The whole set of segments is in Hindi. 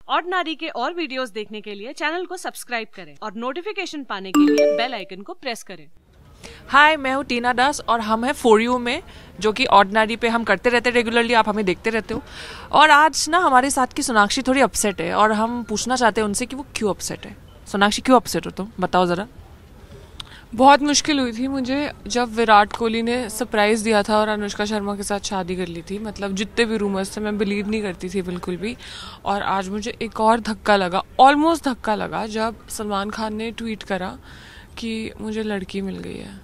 ऑर्डिनरी के और वीडियोस देखने के लिए चैनल को सब्सक्राइब करें और नोटिफिकेशन पाने के लिए बेल आइकन को प्रेस करें। हाय, मैं हूँ टीना दास और हम हैं फॉर यू में, जो कि ऑर्डिनरी पे हम करते रहते हैं रेगुलरली, आप हमें देखते रहते हो। और आज ना हमारे साथ की सोनाक्षी थोड़ी अपसेट है और हम पूछना चाहते हैं उनसे कि वो क्यों अपसेट है। सोनाक्षी, क्यों अपसेट हो तुम, बताओ ज़रा। बहुत मुश्किल हुई थी मुझे जब विराट कोहली ने सरप्राइज़ दिया था और अनुष्का शर्मा के साथ शादी कर ली थी। मतलब जितने भी रूमर्स थे मैं बिलीव नहीं करती थी बिल्कुल भी। और आज मुझे एक और धक्का लगा, ऑलमोस्ट धक्का लगा, जब सलमान खान ने ट्वीट करा कि मुझे लड़की मिल गई है।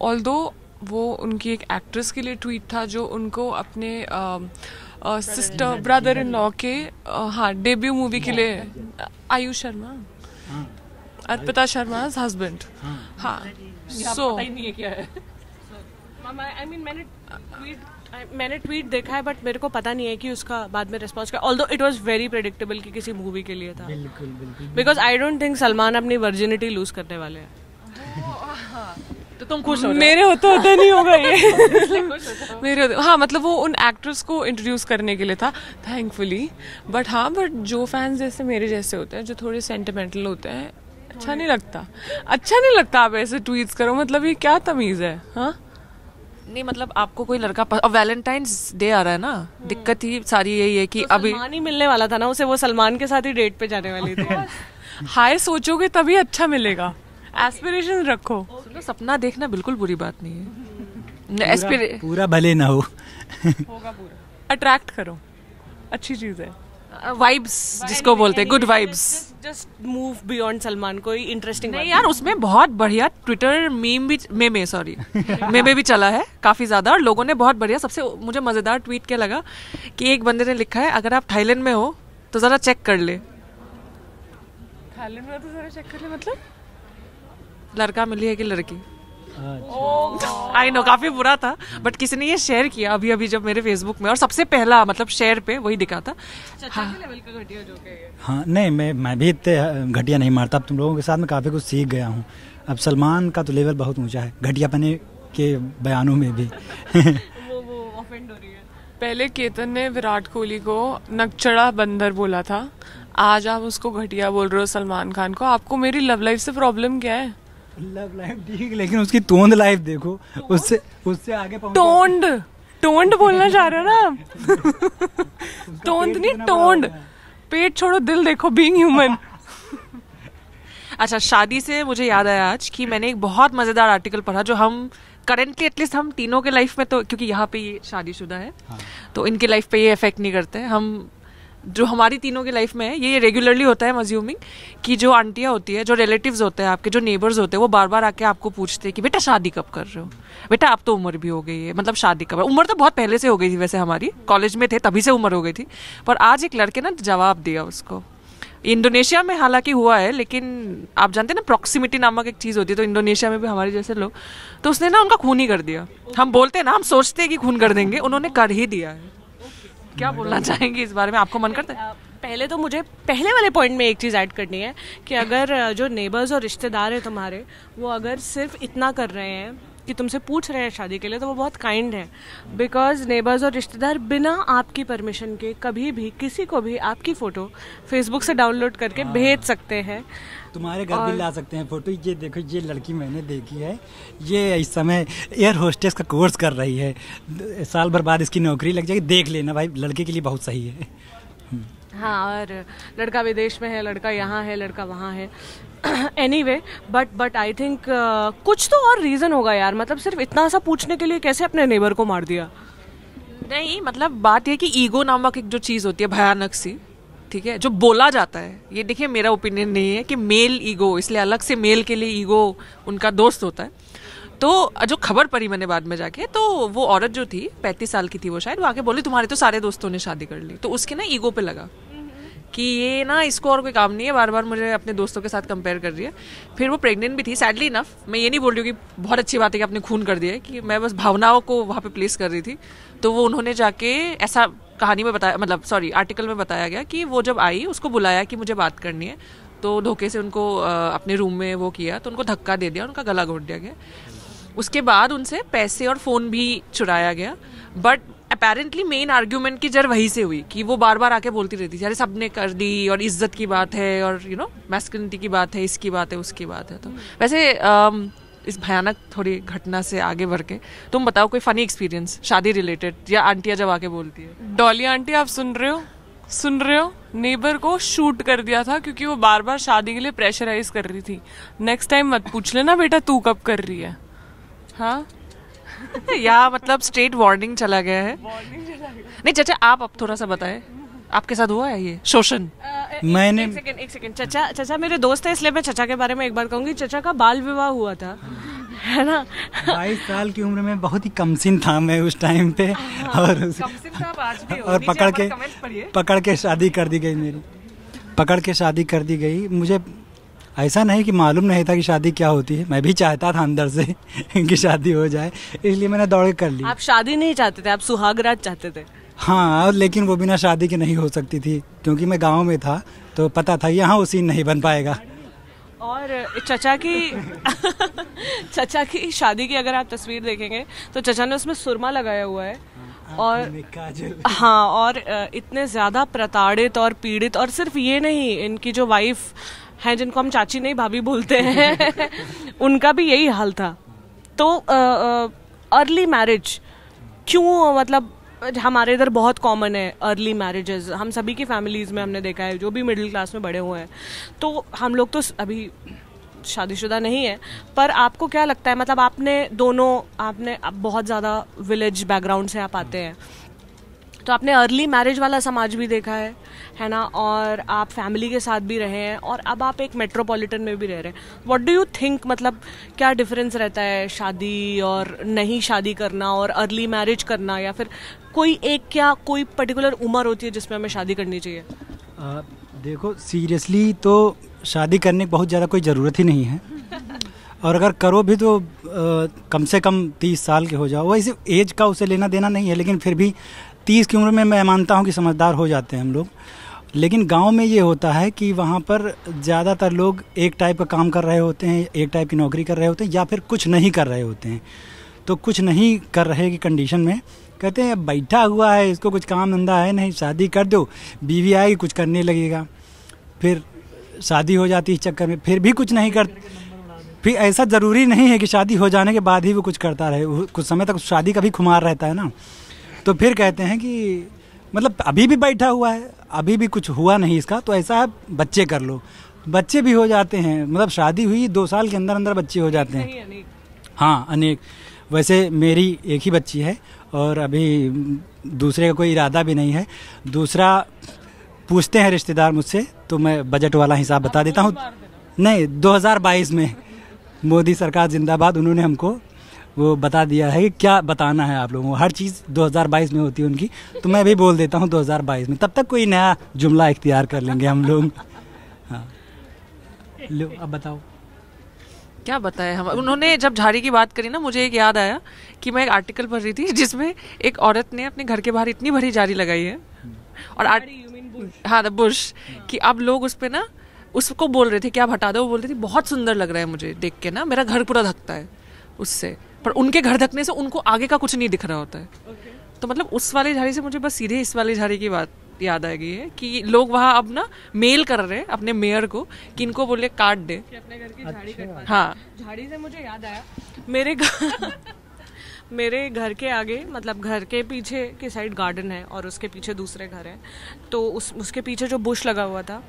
ऑल्दो वो उनकी एक एक्ट्रेस के लिए ट्वीट था जो उनको अपने सिस्टर ब्रदर इन लॉ के डेब्यू मूवी के लिए, आयुष शर्मा, अर्पिता शर्मा हस्बैंड। हाँ, सो मैंने ट्वीट देखा है बट मेरे को पता नहीं है कि उसका बाद में रिस्पॉन्स क्या। Although it was very predictable कि किसी मूवी के लिए था। बिल्कुल because I don't think Salman अपनी वर्जिनिटी लूज करने वाले हैं। तो तुम खुश हो? मेरे होते नहीं होगा ये। मेरे होते, हाँ, मतलब वो उन एक्ट्रेस को इंट्रोड्यूस करने के लिए था, थैंकफुली। बट जो फैंस जैसे मेरे जैसे होते हैं, जो थोड़े सेंटिमेंटल होते हैं, अच्छा नहीं लगता आप ऐसे ट्वीट्स करो। मतलब ये क्या तमीज है? हाँ, नहीं, मतलब आपको कोई लड़का और वैलेंटाइंस डे आ रहा है ना, दिक्कत ही सारी यही है कि तो अभी सलमान ही मिलने वाला था ना उसे, वो सलमान के साथ ही डेट पे जाने वाली थी। हाय सोचोगे तभी अच्छा मिलेगा, एस्पिरेशन रखो। सपना देखना बिल्कुल बुरी बात नहीं है, पूरा भले ना हो, होगा पूरा। अट्रैक्ट करो, अच्छी चीज है। वाइब्स जिसको बोलते हैं, good vibes. Just move beyond Salman. कोई इंटरेस्टिंग नहीं यार, उसमें बहुत बढ़िया ट्विटर मीम भी मेमे भी चला है काफी ज्यादा, और लोगों ने बहुत बढ़िया, सबसे मुझे मजेदार ट्वीट क्या लगा कि एक बंदे ने लिखा है, अगर आप थाईलैंड में हो तो जरा चेक कर ले। थाईलैंड में तो जरा चेक कर ले, मतलब लड़का मिली है कि लड़की? आई नो, काफी बुरा था, बट किसी ने ये शेयर किया अभी अभी जब मेरे फेसबुक में, और सबसे पहला मतलब शेयर पे वही दिखा था। हाँ, नहीं, मैं भी इतने घटिया नहीं मारता। अब तुम लोगों के साथ में काफी कुछ सीख गया हूँ। अब सलमान का तो लेवल बहुत ऊंचा है घटियापने के बयानों में भी। वो ऑफेंड हो रही है। पहले केतन ने विराट कोहली को नकचड़ा बंदर बोला था, आज आप उसको घटिया बोल रहे हो सलमान खान को। आपको मेरी लव लाइफ से प्रॉब्लम क्या है? लव लाइफ ठीक, लेकिन उसकी टोन्ड लाइफ देखो, उससे आगे टोन्ड बोलना चाह रहे हो ना आप? टोन्ड नहीं, टोन्ड। पेट छोड़ो, दिल देखो, बीइंग ह्यूमन। अच्छा, शादी से मुझे याद आया आज कि मैंने एक बहुत मजेदार आर्टिकल पढ़ा, जो हम करेंटली एटलीस्ट हम तीनों के लाइफ में, तो क्योंकि यहाँ पे ये शादीशुदा है, हाँ, तो इनके लाइफ पे ये इफेक्ट नहीं करते। हम जो हमारी तीनों की लाइफ में है, ये रेगुलरली होता है अज्यूमिंग कि जो आंटियाँ होती है, जो रिलेटिव्स होते हैं आपके, जो नेबर्स होते हैं, वो बार बार आके आपको पूछते हैं कि बेटा शादी कब कर रहे हो, बेटा अब तो उम्र भी हो गई है, मतलब शादी कब। उम्र तो बहुत पहले से हो गई थी वैसे, हमारी कॉलेज में थे तभी से उम्र हो गई थी। पर आज एक लड़के ना जवाब दिया उसको, इंडोनेशिया में हालांकि हुआ है, लेकिन आप जानते हैं ना प्रॉक्सिमिटी नामक एक चीज़ होती है, तो इंडोनेशिया में भी हमारे जैसे लोग, तो उसने ना उनका खून ही कर दिया। हम बोलते हैं ना, हम सोचते हैं कि खून कर देंगे, उन्होंने कर ही दिया है। क्या बोलना चाहेंगे इस बारे में, आपको मन करता है? पहले तो मुझे पहले वाले पॉइंट में एक चीज़ ऐड करनी है कि अगर जो नेबर्स और रिश्तेदार हैं तुम्हारे, वो अगर सिर्फ इतना कर रहे हैं कि तुमसे पूछ रहे हैं शादी के लिए, तो वो बहुत काइंड है। बिकॉज नेबर्स और रिश्तेदार बिना आपकी परमिशन के कभी भी किसी को भी आपकी फ़ोटो फेसबुक से डाउनलोड करके भेज सकते हैं, तुम्हारे घर भी ला सकते हैं फोटो। ये देखो, ये लड़की मैंने देखी है, ये इस समय एयर होस्टेस का कोर्स कर रही है, साल भर बाद इसकी नौकरी लग जाएगी, देख लेना भाई, लड़के के लिए बहुत सही है। हाँ, और लड़का विदेश में है, लड़का यहाँ है, लड़का वहाँ है। एनीवे, बट आई थिंक कुछ तो और रीज़न होगा यार। मतलब सिर्फ इतना सा पूछने के लिए कैसे अपने नेबर को मार दिया? नहीं, मतलब बात यह कि ईगो नामक एक जो चीज़ होती है भयानक सी, ठीक है, जो बोला जाता है, ये देखिए मेरा ओपिनियन नहीं है कि मेल ईगो, इसलिए अलग से मेल के लिए ईगो उनका दोस्त होता है। तो जो खबर पड़ी मैंने बाद में जाके, तो वो औरत जो थी 35 साल की थी, वो शायद, वो आके बोली तुम्हारे तो सारे दोस्तों ने शादी कर ली। तो उसके ना ईगो पे लगा कि ये ना, इसको और कोई काम नहीं है, बार बार मुझे अपने दोस्तों के साथ कंपेयर कर रही है। फिर वो प्रेग्नेंट भी थी, सैडली इनफ। मैं ये नहीं बोल रही हूँ कि बहुत अच्छी बात है कि आपने खून कर दिया है, कि मैं बस भावनाओं को वहाँ पे प्लेस कर रही थी। तो वो उन्होंने जाके ऐसा कहानी में बताया, मतलब सॉरी आर्टिकल में बताया गया कि वो जब आई, उसको बुलाया कि मुझे बात करनी है, तो धोखे से उनको अपने रूम में वो किया, तो उनको धक्का दे दिया, उनका गला घोट दिया गया। उसके बाद उनसे पैसे और फ़ोन भी चुराया गया, बट अपेरेंटली मेन आर्ग्यूमेंट की जड़ वहीं से हुई कि वो बार बार आके बोलती रहती थी, अरे सबने कर दी और इज्जत की बात है और यू नो मैस्कुलिनिटी की बात है, इसकी बात है, उसकी बात है। तो वैसे इस भयानक थोड़ी घटना से आगे बढ़ के तुम बताओ कोई फनी एक्सपीरियंस शादी रिलेटेड, या आंटिया जब आके बोलती है। डॉली आंटी आप सुन रहे हो, नेबर को शूट कर दिया था क्योंकि वो बार बार शादी के लिए प्रेशराइज कर रही थी। नेक्स्ट टाइम मत पूछ लेना बेटा तू कब कर रही है। हाँ या मतलब स्ट्रेट वार्निंग चला गया है। नहीं चाचा आप अब थोड़ा सा बताएं, आपके साथ हुआ है ये शोषण? मैंने एक सेकंड चचा मेरे दोस्त है इसलिए मैं चचा के बारे में एक बार कहूंगी। चचा का बाल विवाह हुआ था, है ना। 22 साल की उम्र में बहुत ही कमसिन था मैं उस टाइम पे, और पकड़ के शादी कर दी गई मेरी, पकड़ के शादी कर दी गई। मुझे ऐसा नहीं कि मालूम नहीं था कि शादी क्या होती है, मैं भी चाहता था अंदर से कि शादी हो जाए, इसलिए मैंने दौड़ के कर ली। आप शादी नहीं चाहते थे, आप सुहागरात चाहते थे? हाँ, लेकिन वो बिना शादी के नहीं हो सकती थी क्योंकि मैं गांव में था तो पता था यहाँ वो सीन नहीं बन पाएगा। और चचा की शादी की अगर आप तस्वीर देखेंगे तो चचा ने उसमें सुरमा लगाया हुआ है और हाँ, और इतने ज्यादा प्रताड़ित और पीड़ित, और सिर्फ ये नहीं, इनकी जो वाइफ हैं जिनको हम चाची नहीं भाभी बोलते हैं उनका भी यही हाल था। तो अर्ली मैरिज क्यों, मतलब हमारे इधर बहुत कॉमन है अर्ली मैरिजेस, हम सभी की फैमिलीज में हमने देखा है जो भी मिडिल क्लास में बड़े हुए हैं। तो हम लोग तो अभी शादीशुदा नहीं है, पर आपको क्या लगता है, मतलब आपने बहुत ज़्यादा विलेज बैकग्राउंड से आप आते हैं तो आपने अर्ली मैरिज वाला समाज भी देखा है ना, और आप फैमिली के साथ भी रहे हैं और अब आप एक मेट्रोपॉलिटन में भी रह रहे हैं। व्हाट डू यू थिंक, मतलब क्या डिफरेंस रहता है शादी और नहीं शादी करना और अर्ली मैरिज करना, या फिर कोई पर्टिकुलर उम्र होती है जिसमें हमें शादी करनी चाहिए? देखो सीरियसली तो शादी करने की बहुत ज़्यादा कोई ज़रूरत ही नहीं है और अगर करो भी तो कम से कम 30 साल के हो जाओ। वैसे एज का उसे लेना देना नहीं है, लेकिन फिर भी 30 की उम्र में मैं मानता हूँ कि समझदार हो जाते हैं हम लोग। लेकिन गांव में ये होता है कि वहाँ पर ज़्यादातर लोग एक टाइप का काम कर रहे होते हैं, एक टाइप की नौकरी कर रहे होते हैं, या फिर कुछ नहीं कर रहे होते हैं। तो कुछ नहीं कर रहे की कंडीशन में कहते हैं बैठा हुआ है, इसको कुछ काम धंधा है नहीं, शादी कर दो, बीवी आएगी कुछ करने लगेगा, फिर शादी हो जाती है इस चक्कर में, फिर भी कुछ नहीं कर। फिर ऐसा ज़रूरी नहीं है कि शादी हो जाने के बाद ही वो कुछ करता रहे, कुछ समय तक शादी का भी खुमार रहता है ना। तो फिर कहते हैं कि मतलब अभी भी बैठा हुआ है, अभी भी कुछ हुआ नहीं इसका, तो ऐसा है बच्चे कर लो। बच्चे भी हो जाते हैं, मतलब शादी हुई 2 साल के अंदर अंदर बच्चे हो जाते हैं। हाँ, अनेक। वैसे मेरी एक ही बच्ची है और अभी दूसरे का कोई इरादा भी नहीं है। दूसरा पूछते हैं रिश्तेदार मुझसे तो मैं बजट वाला हिसाब बता देता हूँ। नहीं, 2022 में मोदी सरकार जिंदाबाद, उन्होंने हमको वो बता दिया है कि क्या बताना है आप लोगों को, हर चीज़ 2022 में होती है उनकी, तो मैं भी बोल देता हूँ 2022 में, तब तक कोई नया जुमला इख्तियार कर लेंगे हम लोग। हाँ, लो अब बताओ क्या बताया हम। उन्होंने जब झाड़ी की बात करी ना, मुझे एक याद आया कि मैं एक आर्टिकल पढ़ रही थी जिसमें एक औरत ने अपने घर के बाहर इतनी भरी झाड़ी लगाई है और हाँ द बुश, कि अब लोग उस पर ना उसको बोल रहे थे कि आप हटा दो, वो बोल रही थी बहुत सुंदर लग रहा है मुझे देख के ना, मेरा घर पूरा ढकता है उससे, पर उनके घर ढकने से उनको आगे का कुछ नहीं दिख रहा होता है। तो मतलब उस वाली झाड़ी से मुझे बस सीधे इस वाली झाड़ी की बात याद आ गई है कि लोग वहाँ अब ना मेल कर रहे हैं अपने मेयर को कि इनको बोले काट दे अपने घर की झाड़ी कटवा। हाँ, झाड़ी से मुझे याद आया, मेरे घर के आगे, मतलब घर के पीछे की साइड गार्डन है और उसके पीछे दूसरे घर हैं, तो उसके पीछे जो बुश लगा हुआ था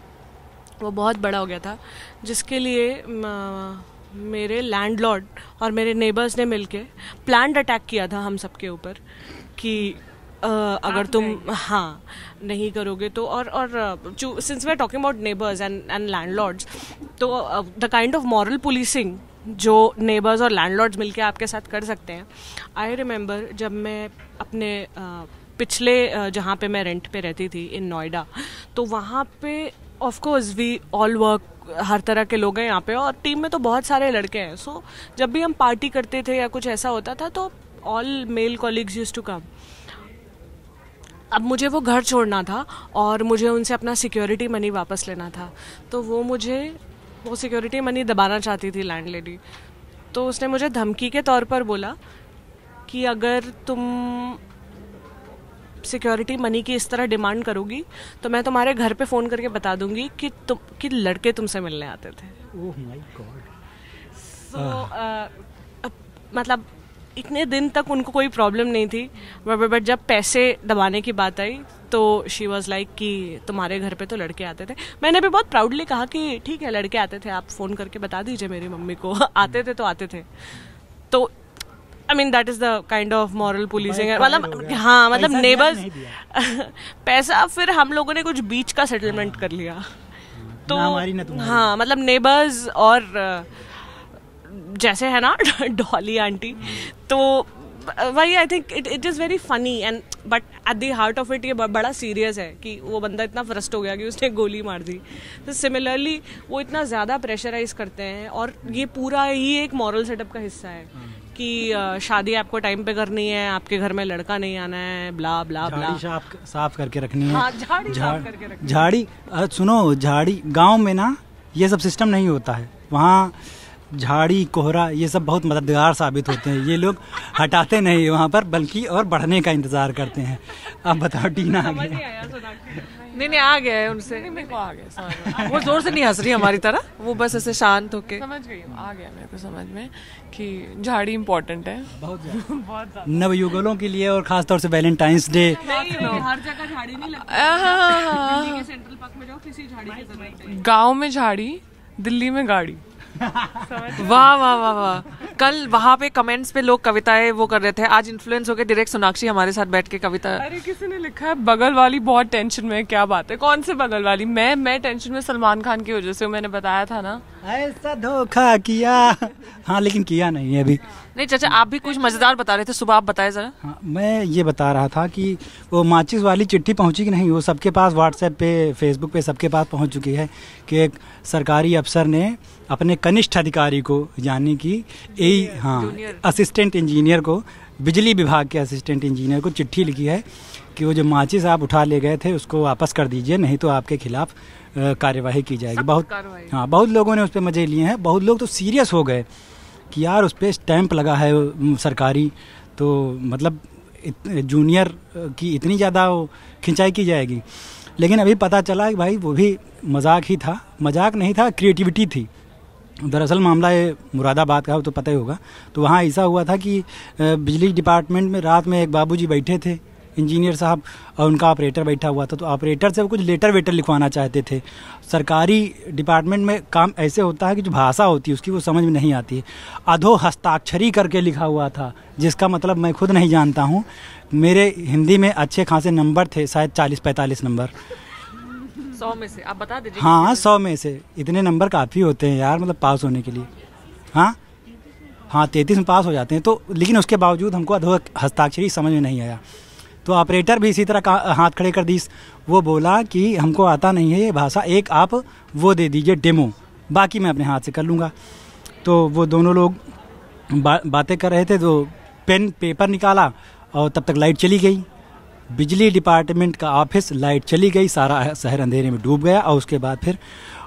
वो बहुत बड़ा हो गया था, जिसके लिए मेरे लैंडलॉर्ड और मेरे नेबर्स ने मिलके प्लान्ड अटैक किया था हम सबके ऊपर कि अगर तुम हाँ नहीं करोगे तो, और since we are talking about neighbours and landlords, तो the kind of moral policing जो नेबर्स और लैंडलॉर्ड्स मिलके आपके साथ कर सकते हैं। आई रिमेंबर जब मैं अपने पिछले जहाँ पे मैं रेंट पे रहती थी इन नोएडा, तो वहाँ पे of course we all work, हर तरह के लोग हैं यहाँ पे और टीम में तो बहुत सारे लड़के हैं। सो जब भी हम पार्टी करते थे या कुछ ऐसा होता था तो all male colleagues used to come. अब मुझे वो घर छोड़ना था और मुझे उनसे अपना सिक्योरिटी मनी वापस लेना था, तो वो सिक्योरिटी मनी दबाना चाहती थी लैंडलेडी। तो उसने मुझे धमकी के तौर पर बोला कि अगर तुम सिक्योरिटी मनी की इस तरह डिमांड करोगी तो मैं तुम्हारे घर पे फ़ोन करके बता दूंगी कि लड़के तुमसे मिलने आते थे। ओह माय गॉड। मतलब इतने दिन तक उनको कोई प्रॉब्लम नहीं थी, बट जब पैसे दबाने की बात आई तो शी वॉज लाइक कि तुम्हारे घर पे तो लड़के आते थे। मैंने भी बहुत प्राउडली कहा कि ठीक है लड़के आते थे, आप फ़ोन करके बता दीजिए मेरी मम्मी को आते थे तो आते थे। तो I mean that is the kind of moral policing. मतलब हाँ, मतलब नेबर्स पैसा फिर हम लोगों ने कुछ बीच का सेटलमेंट कर लिया। तो हाँ, मतलब नेबर्स और जैसे है ना डॉली आंटी, तो वही I think it is very funny and but at the heart of it ये बड़ा सीरियस है कि वो बंदा इतना फ्रस्ट हो गया कि उसने गोली मार दी। तो सिमिलरली वो इतना ज़्यादा प्रेशराइज करते हैं और ये पूरा ही एक मॉरल सेटअप का हिस्सा है कि शादी आपको टाइम पे करनी है, आपके घर में लड़का नहीं आना है, ब्ला ब्ला ब्ला, साफ करके रखनी है। हाँ, झाड़ी साफ करके रखनी है। झाड़ी सुनो, झाड़ी गांव में ना ये सब सिस्टम नहीं होता है। वहाँ झाड़ी कोहरा ये सब बहुत मददगार साबित होते हैं। ये लोग हटाते नहीं वहाँ पर, बल्कि और बढ़ने का इंतजार करते हैं। अब बताओ टीना आ गया? नहीं आ गया है उनसे, मेरे को आ गया। वो जोर से नहीं हंस रही हमारी तरह, वो बस ऐसे शांत होके। समझ गई, आ गया मेरे को समझ में कि झाड़ी इम्पोर्टेंट है बहुत ज्यादा नवयुगलों के लिए, और खासतौर से वैलेंटाइंस डे। हर जगह झाड़ी नहीं लगती। दिल्ली के सेंट्रल पार्क में जाओ, किसी झाड़ी की जरूरत नहीं। गाँव में झाड़ी, दिल्ली में गाड़ी। वाह वाह वाह वाह। कल वहाँ पे कमेंट्स पे लोग कविताएं वो कर रहे थे, आज इन्फ्लुएंस होके डायरेक्ट सोनाक्षी हमारे साथ बैठ के कविता। अरे किसी ने लिखा है बगल वाली बहुत टेंशन में। क्या बात है, कौन से बगल वाली? मैं टेंशन में सलमान खान की वजह से, मैंने बताया था ना। ऐसा धोखा किया। हाँ, लेकिन किया नहीं है अभी। नहीं चाचा, आप भी कुछ मजेदार बता रहे थे सुबह, आप बताए जरा। हाँ, मैं ये बता रहा था कि वो माचिस वाली चिट्ठी पहुंची कि नहीं, वो सबके पास व्हाट्सएप पे, फेसबुक पे सबके पास पहुंच चुकी है कि एक सरकारी अफसर ने अपने कनिष्ठ अधिकारी को, यानी कि असिस्टेंट इंजीनियर को, बिजली विभाग के असिस्टेंट इंजीनियर को चिट्ठी लिखी है कि वो जो माचिस आप उठा ले गए थे उसको वापस कर दीजिए, नहीं तो आपके खिलाफ कार्यवाही की जाएगी। बहुत लोगों ने उस पर मजे लिए हैं। बहुत लोग तो सीरियस हो गए कि यार उस पर स्टैंप लगा है सरकारी, तो मतलब जूनियर की इतनी ज़्यादा खिंचाई की जाएगी। लेकिन अभी पता चला कि भाई वो भी मजाक ही था, मजाक नहीं था, क्रिएटिविटी थी। दरअसल मामला ये मुरादाबाद का, तो पता ही होगा। तो वहाँ ऐसा हुआ था कि बिजली डिपार्टमेंट में रात में एक बाबूजी बैठे थे, इंजीनियर साहब, और उनका ऑपरेटर बैठा हुआ था। तो ऑपरेटर से वो कुछ लेटर वेटर लिखवाना चाहते थे। सरकारी डिपार्टमेंट में काम ऐसे होता है कि जो भाषा होती है उसकी वो समझ में नहीं आती है। अधो हस्ताक्षरी करके लिखा हुआ था, जिसका मतलब मैं खुद नहीं जानता हूँ। मेरे हिंदी में अच्छे खासे नंबर थे, शायद 40-45 नंबर 100 में से। आप बता दीजिए। हाँ, 100 में से इतने नंबर काफ़ी होते हैं यार, मतलब पास होने के लिए। हाँ 33 में पास हो जाते हैं। तो लेकिन उसके बावजूद हमको अधो हस्ताक्षरी समझ में नहीं आया। तो ऑपरेटर भी इसी तरह हाथ खड़े कर दी। वो बोला कि हमको आता नहीं है ये भाषा, एक आप वो दे दीजिए डेमो, बाकी मैं अपने हाथ से कर लूँगा। तो वो दोनों लोग बातें कर रहे थे, तो पेन पेपर निकाला और तब तक लाइट चली गई। बिजली डिपार्टमेंट का ऑफिस, लाइट चली गई, सारा शहर अंधेरे में डूब गया। और उसके बाद फिर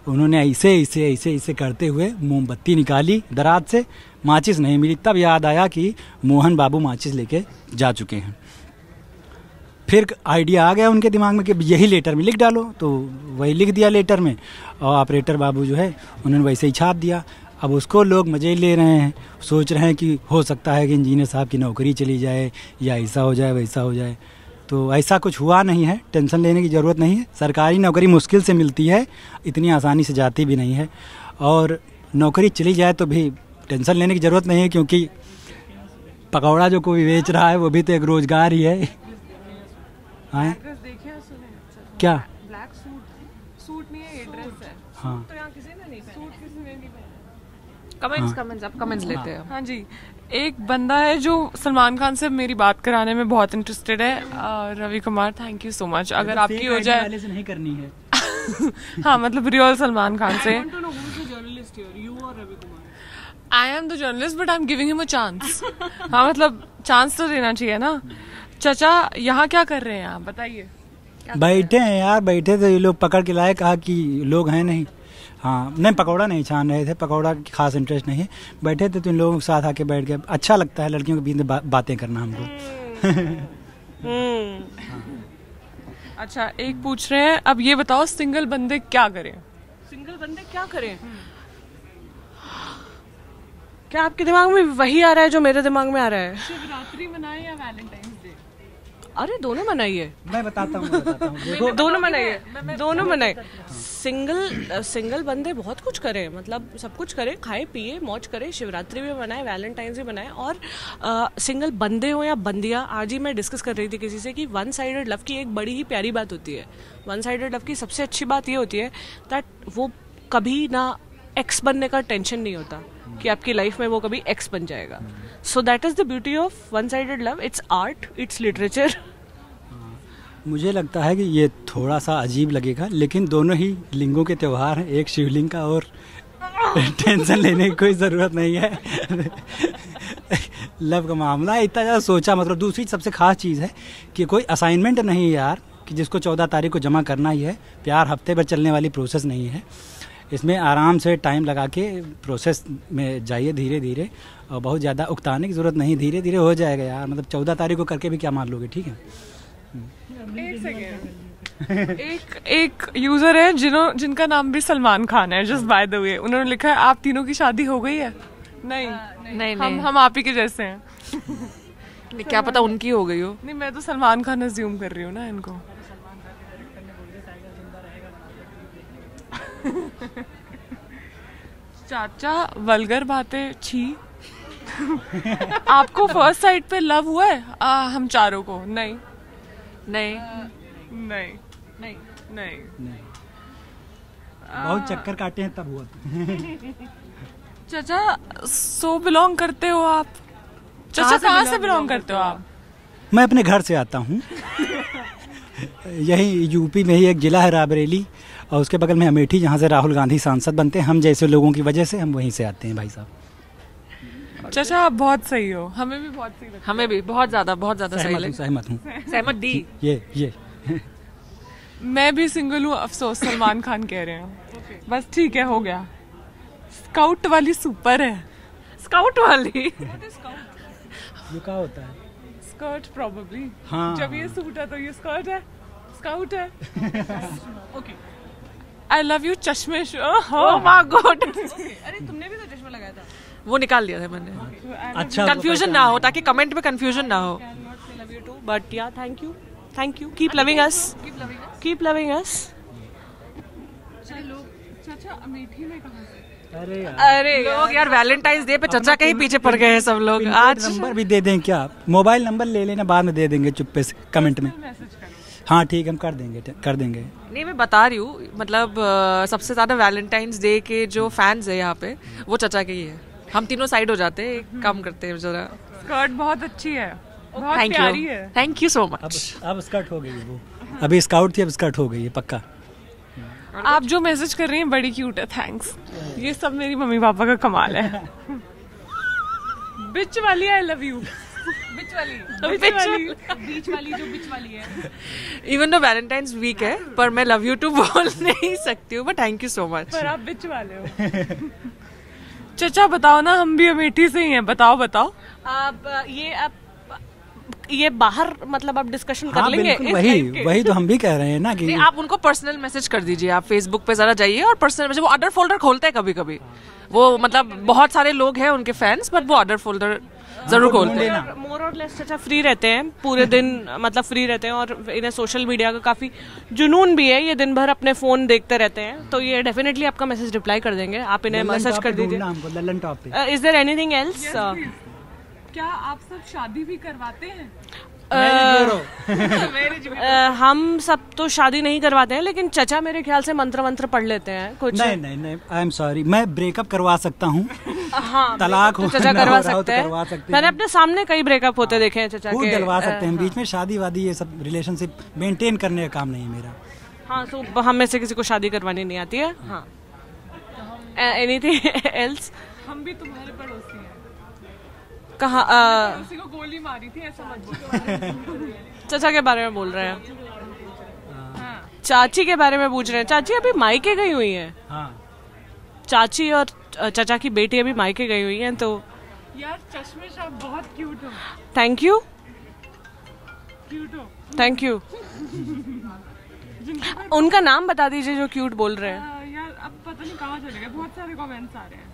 उन्होंने ऐसे करते हुए मोमबत्ती निकाली दराज से, माचिस नहीं मिली। तब याद आया कि मोहन बाबू माचिस लेके जा चुके हैं। फिर आइडिया आ गया उनके दिमाग में कि यही लेटर में लिख डालो। तो वही लिख दिया लेटर में, और ऑपरेटर बाबू जो है उन्होंने वैसे ही छाप दिया। अब उसको लोग मजे ले रहे हैं, सोच रहे हैं कि हो सकता है कि इंजीनियर साहब की नौकरी चली जाए, या ऐसा हो जाए वैसा हो जाए। तो ऐसा कुछ हुआ नहीं है, टेंशन लेने की ज़रूरत नहीं है। सरकारी नौकरी मुश्किल से मिलती है, इतनी आसानी से जाती भी नहीं है। और नौकरी चली जाए तो भी टेंशन लेने की ज़रूरत नहीं है, क्योंकि पकौड़ा जो कोई बेच रहा है वो भी तो एक रोज़गार ही है। क्या ब्लैक सूट नहीं है, ये ड्रेस है। हाँ, तो यहाँ किसी ने नहीं पहना, सूट किसी ने नहीं पहना। कमेंट्स आप कमेंट्स लेते हैं। हाँ जी, एक बंदा है जो सलमान खान से मेरी बात कराने में बहुत इंटरेस्टेड है, Ravi Kumar, thank you so much. अगर आपकी हो जाए से नहीं करनी है। हाँ, मतलब रियल सलमान खान से। I am the journalist but I am giving him a chance. हाँ, मतलब चांस तो देना चाहिए ना। चाचा यहाँ क्या कर रहे हैं आप, बताइए। बैठे हैं यार, बैठे थे, ये लोग पकड़ के लाए, कहा कि लोग हैं नहीं। हाँ, नहीं पकौड़ा नहीं छान रहे थे, पकौड़ा की खास इंटरेस्ट नहीं है। बैठे थे तो इन लोगों के साथ आके बैठ गए। अच्छा लगता है लड़कियों के बीच में बातें करना हमको। अच्छा, एक पूछ रहे हैं, अब ये बताओ सिंगल बंदे क्या करें? सिंगल बंदे क्या करें? क्या आपके दिमाग में वही आ रहा है जो मेरे दिमाग में आ रहा है? शिवरात्रि मनाए या वैलेंटाइंस डे? अरे दोनों मनाइए। मैं बताता हूँ देखो, दोनों मनाइए, दोनों मनाइए। सिंगल बंदे बहुत कुछ करें, मतलब सब कुछ करें, खाए पिए मौज करें, शिवरात्रि भी मनाए, वैलेंटाइंस भी मनाए। और सिंगल बंदे हो या बंदियाँ, आज ही मैं डिस्कस कर रही थी किसी से कि वन साइडेड लव की एक बड़ी ही प्यारी बात होती है। वन साइडेड लव की सबसे अच्छी बात ये होती है दैट वो कभी ना एक्स बनने का टेंशन नहीं होता कि आपकी लाइफ में वो कभी एक्स बन जाएगा। So that is the beauty of one sided love. It's art, it's literature. मुझे लगता है कि ये थोड़ा सा अजीब लगेगा, लेकिन दोनों ही लिंगों के त्यौहार हैं, एक शिवलिंग का, और टेंशन लेने की कोई ज़रूरत नहीं है। लव का मामला इतना ज़्यादा सोचा, मतलब दूसरी सबसे खास चीज़ है कि कोई असाइनमेंट नहीं है यार कि जिसको 14 तारीख को जमा करना ही है। प्यार हफ्ते भर चलने वाली प्रोसेस नहीं है, इसमें आराम से टाइम लगा के प्रोसेस में जाइए धीरे धीरे, और बहुत ज़्यादा उकताने की ज़रूरत नहीं, धीरे धीरे हो जाएगा यार। मतलब 14 तारीख को करके भी क्या मान लोगे, ठीक है? एक सेकेंड। एक यूजर है जिनका नाम भी सलमान खान है, जस्ट बाय द वे, उन्होंने लिखा है आप तीनों की शादी हो गई है? नहीं, हम आप ही के जैसे हैं। क्या पता उनकी हो गई हो। नहीं, मैं तो सलमान खान अज्यूम कर रही हूँ ना इनको। चाचा वल्गर बातें छी। आपको फर्स्ट साइट पे लव हुआ है? हम चारों को नहीं। बहुत चक्कर काटे हैं तब हुआ। चाचा सो बिलोंग करते हो आप? चाचा कहाँ से बिलोंग करते हो आप? मैं अपने घर से आता हूँ। यही यूपी में ही एक जिला है रायबरेली, और उसके बगल में अमेठी, जहाँ से राहुल गांधी सांसद बनते हैं। हम जैसे लोगों की वजह से हम वहीं से आते हैं भाई साहब। चाचा आप बहुत सही हो, हमें भी बहुत सही लगता है। हमें भी बहुत ज्यादा सही लगे। सहमत हूँ। सहमत दी। ये मैं भी सिंगल हूँ, अफसोस सलमान खान कह रहे हैं। बस ठीक है, हो गया। स्काउट वाली सुपर है। स्काउट वाली ये क्या होता है? Skirt probably. हाँ। जब ये सूट है तो ये स्कर्ट है, स्काउट है। ओके। आई लव यू चश्मेश। Oh my God. अरे तुमने भी तो चश्मा लगाया था। वो निकाल दिया था मैंने। अच्छा, कंफ्यूजन ना हो, ताकि कमेंट में कंफ्यूजन ना हो। बट या थैंक यू कीप लविंग अस। चाचा अमेठी में कहाँ से? अरे लोग यार वैलेंटाइंस डे पे चचा के ही पीछे पड़ गए हैं सब लोग। आज नंबर भी दे दें क्या? मोबाइल नंबर ले लेना, बाद में दे देंगे चुप्पे से कमेंट में। हाँ ठीक, हम कर देंगे। नहीं, मैं बता रही हूँ, मतलब सबसे ज्यादा वैलेंटाइंस डे के जो फैंस है यहाँ पे वो चचा के ही है। हम तीनों साइड हो जाते हैं, एक काम करते हैं जरा। स्कर्ट बहुत अच्छी है, बहुत प्यारी है। Thank you so much. अब स्कर्ट हो गई है वो। अभी स्काउट थी, अब स्कर्ट हो गई है पक्का। आप जो मैसेज कर रही हैं बड़ी क्यूट है, थैंक्स। ये सब मेरी मम्मी पापा का कमाल है। बिच वाली आई लव यू। बीच वाली है। इवन दो वैलेंटाइंस वीक है, पर मैं लव यू टू बोल नहीं सकती हूँ, but thank you so much. पर आप बिच वाले हो। चचा बताओ ना, हम भी अमेठी से ही हैं, बताओ। आप ये बाहर मतलब आप डिस्कशन कर हाँ, लेंगे। वही तो हम भी कह रहे हैं ना कि आप उनको पर्सनल मैसेज कर दीजिए। आप फेसबुक पे जरा जाइए और पर्सनल मैसेज, वो अदर फोल्डर खोलते हैं कभी वो, मतलब बहुत सारे लोग हैं उनके फैंस, बट वो अदर फोल्डर जरूर खोलते हैं। मोर और लेस चाचा फ्री रहते हैं पूरे दिन, मतलब फ्री रहते हैं, और इन्हें सोशल मीडिया का काफी जुनून भी है। ये दिन भर अपने फोन देखते रहते हैं, तो ये डेफिनेटली आपका मैसेज रिप्लाई कर देंगे। आप इन्हें मैसेज कर दीजिए। Is there anything else? क्या आप सब शादी भी करवाते हैं? हम सब तो शादी नहीं करवाते हैं, लेकिन चचा मेरे ख्याल से मंत्र पढ़ लेते हैं कुछ। नहीं, आई एम सॉरी, मैं ब्रेकअप करवा सकता हूँ। हाँ, तलाक तो चचा करवा सकते हैं। मैंने अपने सामने कई ब्रेकअप होते देखे हैं चचा के। डलवा सकते हैं बीच में। शादी वादी ये सब रिलेशनशिप मेंटेन करने का काम नहीं है मेरा। हाँ, तो हम में से किसी को शादी करवानी नहीं आती है। हाँ, एनीथिंग एल्स? हम भी तुम्हारे पड़ोसी हैं। कहाँ? किसी को गोली मारी थी, ऐसा मत बोलो। चचा के बारे में बोल रहे हैं। चाची के बारे में पूछ रहे हैं। चाची अभी मायके गई हुई हैं। हाँ। चाची और चचा की बेटी अभी मायके गई हुई हैं। तो यार चश्मेश आप बहुत क्यूट हो। Thank you. क्यूट हो। Thank you. उनका नाम बता दीजिए जो क्यूट बोल रहे हैं। यार अब पता नहीं कहाँ चले गए, बहुत सारे कमेंट्स आ रहे हैं।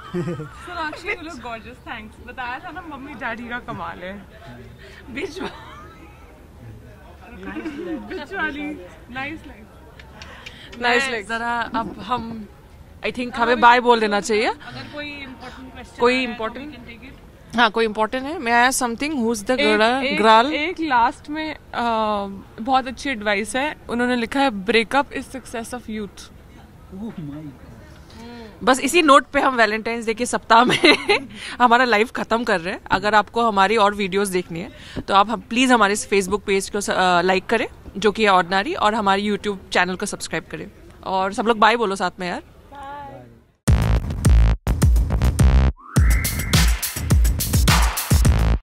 Sonakshi you look gorgeous, thanks. बताया था ना मम्मी डैडी का कमाल है। बीच वाली नाइस लाइक। जरा अब हम आई थिंक हमें बाय बोल देना चाहिए। अगर कोई इम्पोर्टेंट क्वेश्चन, कोई इम्पोर्टेंट, हाँ कोई इम्पोर्टेंट है। मैं आई something who is the girl. एक लास्ट में बहुत अच्छी एडवाइस है, उन्होंने लिखा है breakup is success of youth. बस इसी नोट पे हम वैलेंटाइंस डे के सप्ताह में हमारा लाइव खत्म कर रहे हैं। अगर आपको हमारी और वीडियोस देखनी है तो आप प्लीज हमारे फेसबुक पेज को लाइक करें जो कि है ऑर्डिनरी, और हमारी यूट्यूब चैनल को सब्सक्राइब करें। और सब लोग बाय बोलो साथ में यार।